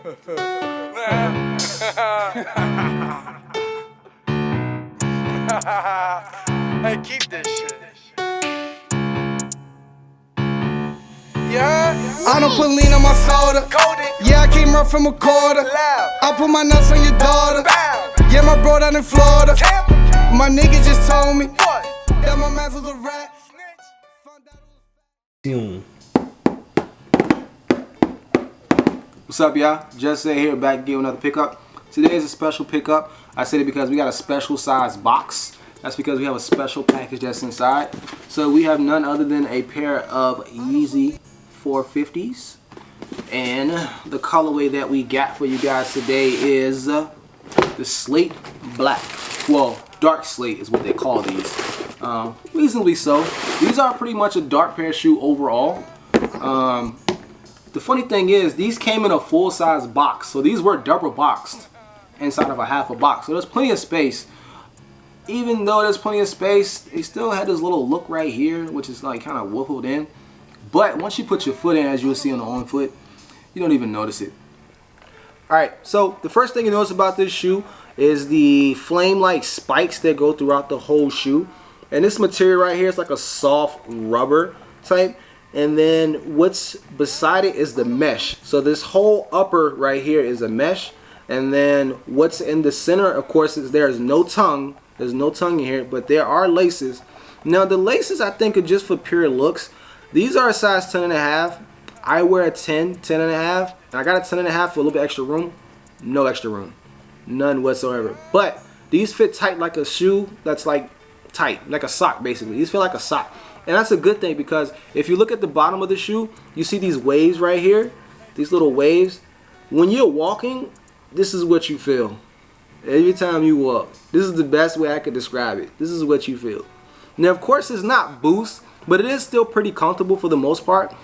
Hey, keep this shit. Yeah. I don't put lean on my soda. Yeah, I came right from a quarter. I put my nuts on your daughter. Yeah, my bro down in Florida. My nigga just told me that my man was a rat. What's up, y'all? JustZay here, back again with another pickup. Today is a special pickup. I said it because we got a special size box. That's because we have a special package that's inside. So we have none other than a pair of YEEZY 450s. And the colorway that we got for you guys today is the Slate Black. Well, Dark Slate is what they call these. Reasonably so. These are pretty much a dark pair of shoe overall. The funny thing is, these came in a full-size box. So these were double boxed inside of a half a box. So there's plenty of space. Even though there's plenty of space, they still had this little look right here, which is like kind of woofled in. But once you put your foot in, as you'll see on the on foot, you don't even notice it. Alright, so the first thing you notice about this shoe is the flame-like spikes that go throughout the whole shoe. And this material right here is like a soft rubber type. And then what's beside it is the mesh. So this whole upper right here is a mesh. And then what's in the center, of course, is there's no tongue. There's no tongue in here, but there are laces. Now the laces I think are just for pure looks. These are a size 10.5. I wear a 10, 10.5. I got a 10.5 for a little bit extra room. No extra room. None whatsoever. But these fit tight like a shoe that's like tight, like a sock basically. These feel like a sock. And that's a good thing because if you look at the bottom of the shoe, you see these waves right here. These little waves. When you're walking, this is what you feel. Every time you walk. This is the best way I could describe it. This is what you feel. Now, of course, it's not Boost, but it is still pretty comfortable for the most part.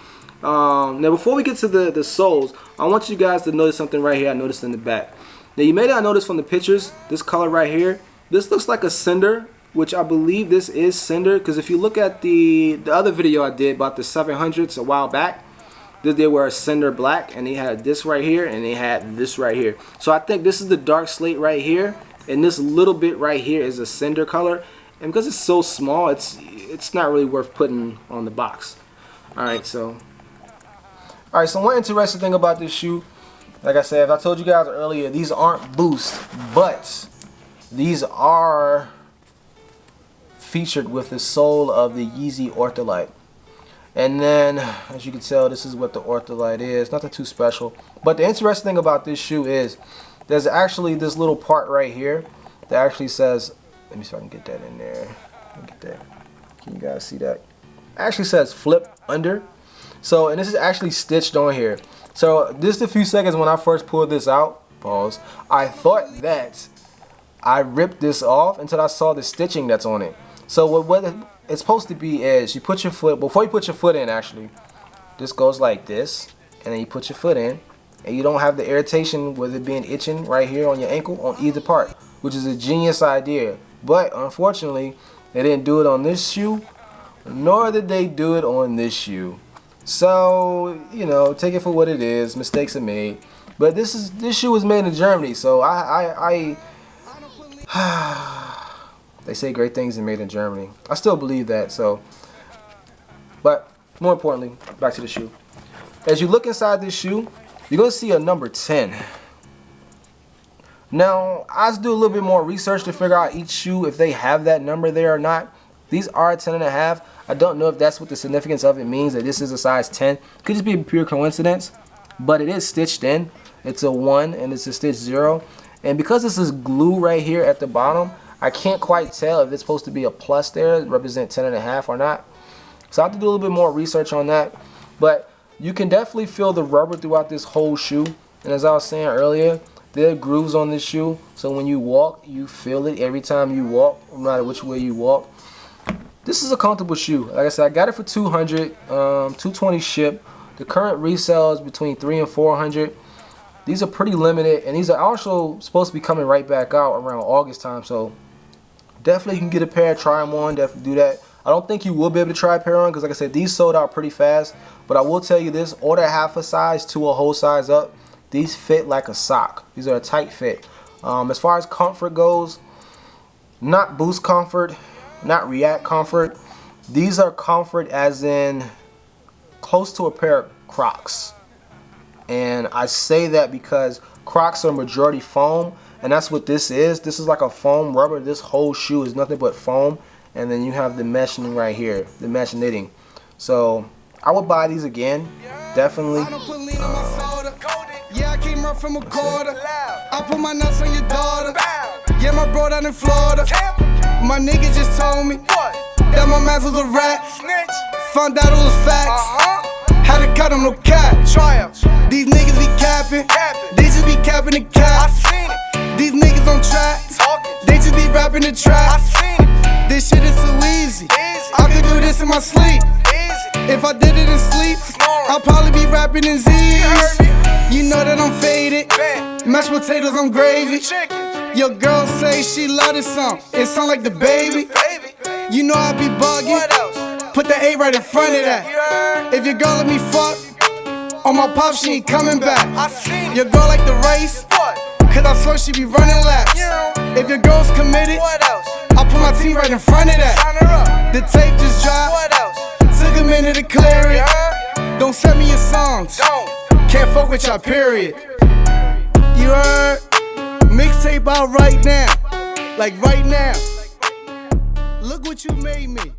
Now, before we get to the soles, I want you guys to notice something right here I noticed in the back. Now, you may not notice from the pictures, this color right here, this looks like a cinder, which I believe this is cinder, because if you look at the other video I did about the 700s a while back, they were a cinder black, and they had this right here, and they had this right here. So I think this is the dark slate right here, and this little bit right here is a cinder color. And because it's so small, it's not really worth putting on the box. Alright, so one interesting thing about this shoe, like I said, I told you guys earlier, these aren't Boost, but these are featured with the sole of the YEEZY Ortholite. And then, as you can tell, this is what the Ortholite is. Nothing too special. But the interesting thing about this shoe is there's actually this little part right here that actually says, let me see if I can get that in there. Get that. Can you guys see that? It actually says flip under. So, and this is actually stitched on here. So, just a few seconds when I first pulled this out, pause, I thought that I ripped this off until I saw the stitching that's on it. So, what it's supposed to be is you put your foot, before you put your foot in actually, this goes like this, and then you put your foot in, and you don't have the irritation with it being itching right here on your ankle on either part, which is a genius idea. But unfortunately, they didn't do it on this shoe, nor did they do it on this shoe. So, you know, take it for what it is. Mistakes are made. But this shoe was made in Germany, so they say great things are made in Germany. I still believe that. So, but more importantly, back to the shoe. As you look inside this shoe, you're gonna see a number 10. Now, I just do a little bit more research to figure out each shoe if they have that number there or not. These are 10.5. I don't know if that's what the significance of it means, that this is a size 10. Could just be a pure coincidence, but it is stitched in. It's a 1 and it's a stitch 0. And because this is glue right here at the bottom, I can't quite tell if it's supposed to be a plus there, represent 10.5 or not. So I have to do a little bit more research on that. But you can definitely feel the rubber throughout this whole shoe. And as I was saying earlier, there are grooves on this shoe. So when you walk, you feel it every time you walk, no matter which way you walk. This is a comfortable shoe. Like I said, I got it for $200, $220 ship. The current resale is between $300 and $400. These are pretty limited, and these are also supposed to be coming right back out around August time. So definitely you can get a pair, try them on, definitely do that. I don't think you will be able to try a pair on because like I said, these sold out pretty fast. But I will tell you this, order half a size to a whole size up. These fit like a sock. These are a tight fit. As far as comfort goes, not boost comfort, not react comfort. These are comfort as in close to a pair of Crocs. And I say that because Crocs are majority foam, and that's what this is. This is like a foam rubber. This whole shoe is nothing but foam. And then you have the meshing right here, the mesh knitting. So I would buy these again, definitely. Yeah, I came up from a quarter. I put my nuts on your daughter. Yeah, my bro down in Florida. My nigga just told me that my man was a rat. Found out it was facts. Had to cut him, no cap. These niggas be capping. They just be capping the cap. These niggas on track. They just be rapping the trap. This shit is so easy. I could do this in my sleep. If I did it in sleep, I'll probably be rapping in Z's. You know that I'm faded. Mashed potatoes, I'm gravy. Your girl say she love this song. It sound like the baby. You know I be bugging. Put the A right in front of that. If your girl let me fuck, on my pop she ain't coming back. Your girl like the race, cause I swear she be running laps. If your girl's committed, I'll put my team right in front of that. The tape just dropped. Took a minute to clear it. Don't send me your songs. Can't fuck with y'all, period. You heard? Mixtape out right now. Like right now. Look what you made me.